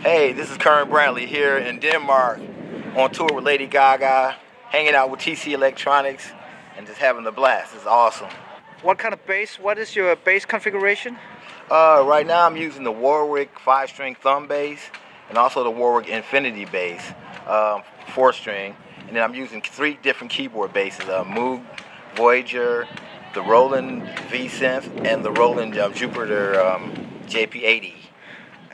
Hey, this is Kern Brantley here in Denmark on tour with Lady Gaga, hanging out with TC Electronics and just having a blast. It's awesome. What kind of bass? What is your bass configuration? Right now I'm using the Warwick 5-string thumb bass and also the Warwick Infinity bass, 4-string. And then I'm using 3 different keyboard basses, Moog, Voyager, the Roland V-Synth, and the Roland Jupiter JP80.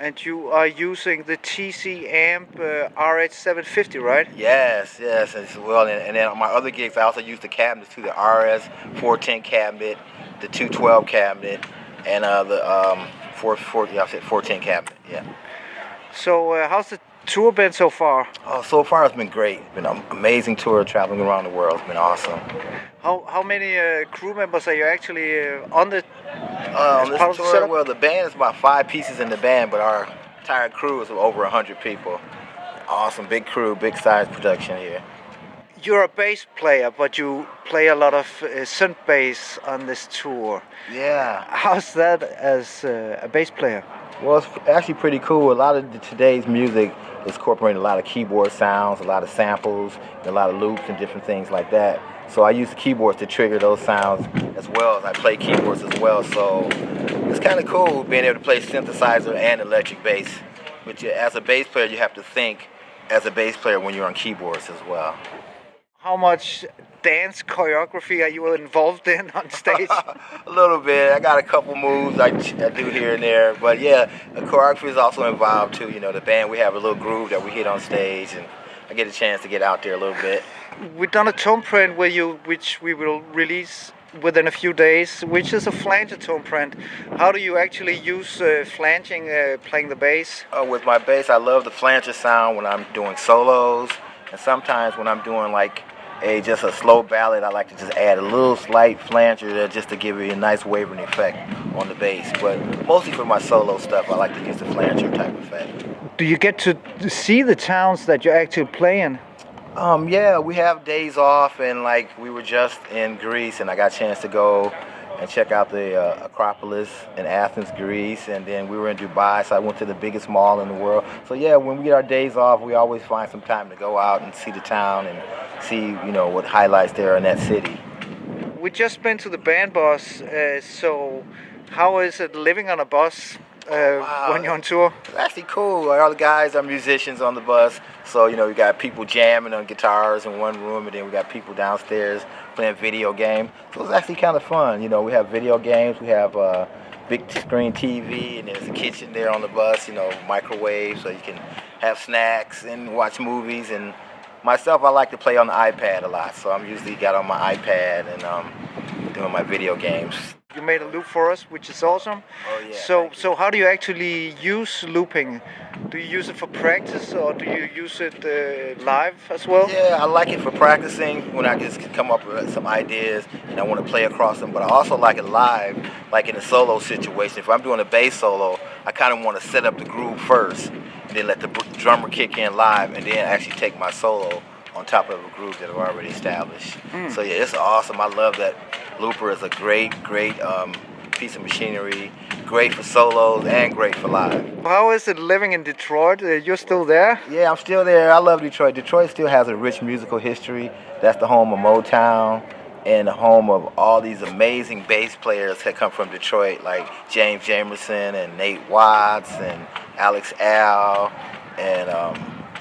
And you are using the TC amp RH750, right? Yes, as well. And then on my other gigs, I also use the cabinets too, the RS410 cabinet, the 212 cabinet, and the 410 cabinet. Yeah. So how's the tour been so far? Oh, so far it's been great. It's been an amazing tour traveling around the world. It's been awesome. How many crew members are you actually on the on this tour? Well, the band is about 5 pieces in the band, but our entire crew is over 100 people. Awesome, big crew, big size production here. You're a bass player, but you play a lot of synth bass on this tour. Yeah. How's that as a bass player? Well, it's actually pretty cool. A lot of today's music is incorporating a lot of keyboard sounds, a lot of samples, a lot of loops and different things like that. So I use the keyboards to trigger those sounds as well as I play keyboards as well. So it's kind of cool being able to play synthesizer and electric bass. But as a bass player, you have to think as a bass player when you're on keyboards as well. How much dance choreography are you involved in on stage? A little bit. I got a couple moves I do here and there. But yeah, the choreography is also involved too. You know, the band, we have a little groove that we hit on stage, and I get a chance to get out there a little bit. We've done a tone print which we will release within a few days, which is a flanger tone print. How do you actually use flanging playing the bass? With my bass, I love the flanger sound when I'm doing solos, and sometimes when I'm doing like just a slow ballad, I like to just add a little slight flanger there just to give it a nice wavering effect on the bass. But mostly for my solo stuff, I like to use the flanger type effect. Do you get to see the towns that you're actually playing? Yeah, we have days off, and like we were just in Greece, and I got a chance to go and check out the Acropolis in Athens, Greece, and then we were in Dubai, so I went to the biggest mall in the world. So yeah, when we get our days off, we always find some time to go out and see the town and see, you know, what highlights there in that city. We just been to the band bus, so how is it living on a bus? Wow. When you're on tour? It's actually cool. All the guys are musicians on the bus, so you know we got people jamming on guitars in one room, and then we got people downstairs playing video games. So it's actually kind of fun. You know, we have video games, we have big screen TV, and there's a kitchen there on the bus. You know, microwave, so you can have snacks and watch movies. And myself, I like to play on the iPad a lot, so I'm usually got on my iPad and doing my video games. You made a loop for us, which is awesome. Oh yeah. So how do you actually use looping? Do you use it for practice, or do you use it live as well? Yeah, I like it for practicing when I just come up with some ideas and I want to play across them. But I also like it live, like in a solo situation. If I'm doing a bass solo, I kind of want to set up the groove first, and then let the drummer kick in live, and then actually take my solo on top of a groove that I've already established. So yeah, it's awesome. I love that looper. Is a great piece of machinery, great for solos and great for live. How is it living in Detroit? You're still there? Yeah, I'm still there. I love Detroit. Detroit still has a rich musical history. That's the home of Motown and the home of all these amazing bass players that come from Detroit, like James Jamerson and Nate Watts and Alex Al and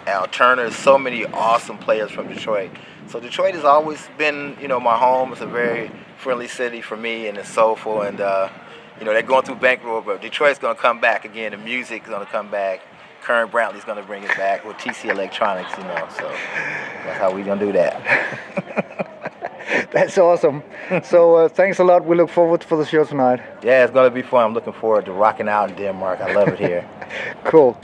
Al Turner. So many awesome players from Detroit. So Detroit has always been, you know, my home. It's a very friendly city for me, and it's soulful. And you know, they're going through bankroll, but Detroit's going to come back again. The music is going to come back. Kern Brantley's going to bring it back with TC Electronics, you know. So that's how we're going to do that. That's awesome. So thanks a lot. We look forward for the show tonight. Yeah, it's going to be fun. I'm looking forward to rocking out in Denmark. I love it here. Cool.